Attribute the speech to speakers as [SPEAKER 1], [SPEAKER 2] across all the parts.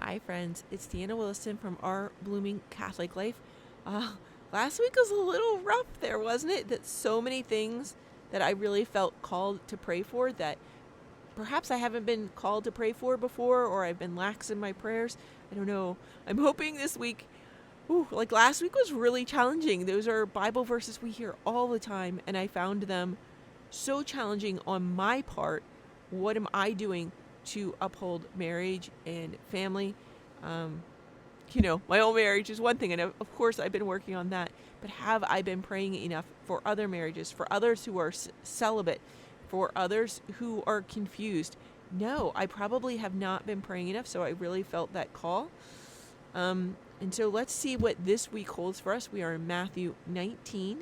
[SPEAKER 1] Hi friends, it's Deanna Williston from Our Blooming Catholic Life. Last week was a little rough there, wasn't it? That so many things that I really felt called to pray for that perhaps I haven't been called to pray for before, or I've been lax in my prayers. I don't know. I'm hoping this week, like last week was really challenging. Those are Bible verses we hear all the time, and I found them so challenging on my part. What am I doing to uphold marriage and family? My own marriage is one thing, and of course I've been working on that. But have I been praying enough for other marriages, for others who are celibate, for others who are confused? No, I probably have not been praying enough, so I really felt that call. And so let's see what this week holds for us. We are in Matthew 19,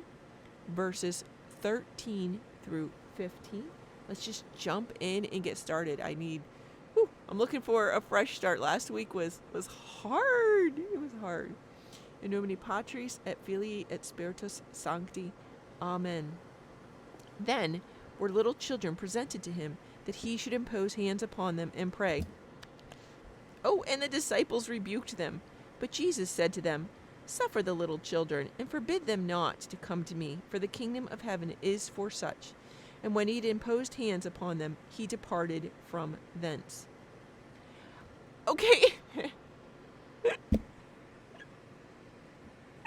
[SPEAKER 1] verses 13 through 15. Let's just jump in and get started. I'm looking for a fresh start. Last week was hard. It was hard. In nomine Patris et Filii et Spiritus Sancti. Amen. Then were little children presented to him, that he should impose hands upon them and pray. Oh, and the disciples rebuked them. But Jesus said to them, Suffer the little children, and forbid them not to come to me, for the kingdom of heaven is for such. And when he had imposed hands upon them, he departed from thence. Okay. I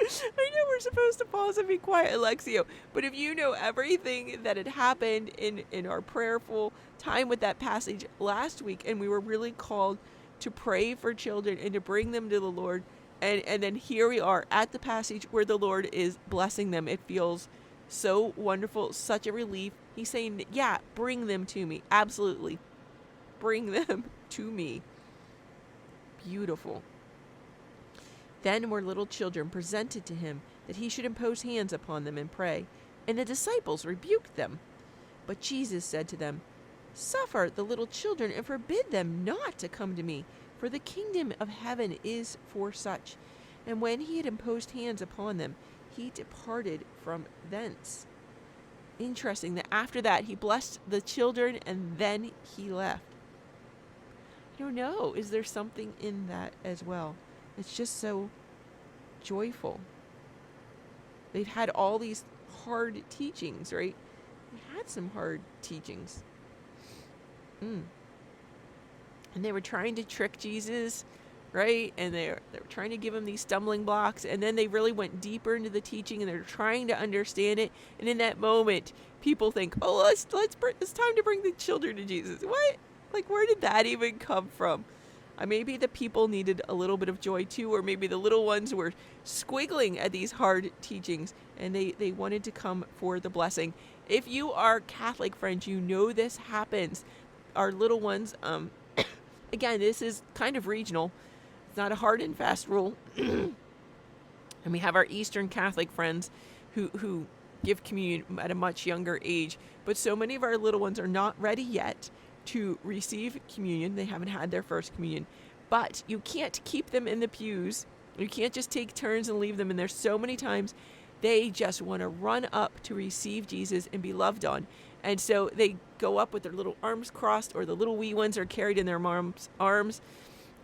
[SPEAKER 1] know we're supposed to pause and be quiet, Lectio, but if you know everything that had happened in our prayerful time with that passage last week, and we were really called to pray for children and to bring them to the Lord, and then here we are at the passage where the Lord is blessing them. It feels so wonderful, such a relief. He's saying, yeah, bring them to me. Absolutely. Bring them to me. Beautiful. Then were little children presented to him, that he should impose hands upon them and pray. And the disciples rebuked them. But Jesus said to them, Suffer the little children, and forbid them not to come to me, for the kingdom of heaven is for such. And when he had imposed hands upon them, he departed from thence. Interesting that after that he blessed the children and then he left. I don't know. Is there something in that as well? It's just so joyful. They've had all these hard teachings, right? They had some hard teachings. And they were trying to trick Jesus, right? And they were trying to give him these stumbling blocks. And then they really went deeper into the teaching, and they're trying to understand it. And in that moment, people think, oh, it's time to bring the children to Jesus. What? Like, where did that even come from? Maybe the people needed a little bit of joy too, or maybe the little ones were squiggling at these hard teachings, and they wanted to come for the blessing. If you are Catholic, friends, you know this happens. Our little ones, again, this is kind of regional. It's not a hard and fast rule. And we have our Eastern Catholic friends who give communion at a much younger age. But so many of our little ones are not ready yet to receive communion. They haven't had their first communion. But you can't keep them in the pews. You can't just take turns and leave them in there. So many times they just want to run up to receive Jesus and be loved on. And so they go up with their little arms crossed, or the little wee ones are carried in their arms.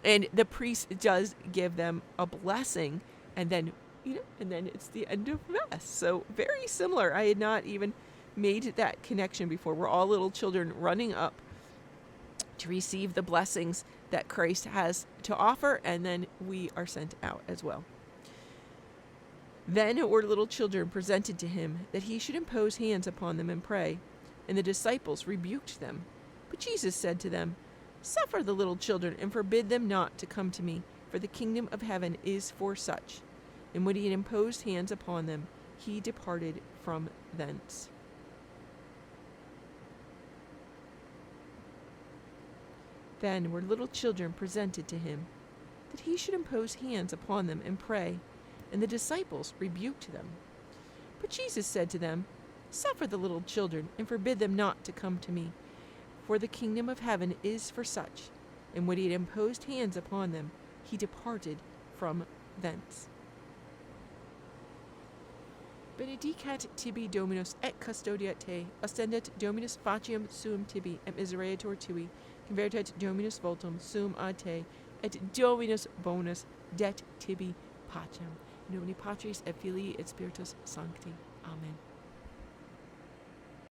[SPEAKER 1] And the priest does give them a blessing. And then, it's the end of Mass. So very similar. I had not even made that connection before. We're all little children running up to receive the blessings that Christ has to offer, and then we are sent out as well. Then were little children presented to him, that he should impose hands upon them and pray. And the disciples rebuked them. But Jesus said to them, Suffer the little children, and forbid them not to come to me, for the kingdom of heaven is for such. And when he had imposed hands upon them, he departed from thence. Then were little children presented to him, that he should impose hands upon them and pray. And the disciples rebuked them. But Jesus said to them, Suffer the little children, and forbid them not to come to me, for the kingdom of heaven is for such. And when he had imposed hands upon them, he departed from thence. Benedicat tibi Dominus et custodiat te, ascendet Dominus faciam suum tibi, et misereatur tui, convertet Dominus voltum sum ad te, et Dominus bonus det tibi pacem. In nomine Patris et Filii et Spiritus Sancti. Amen.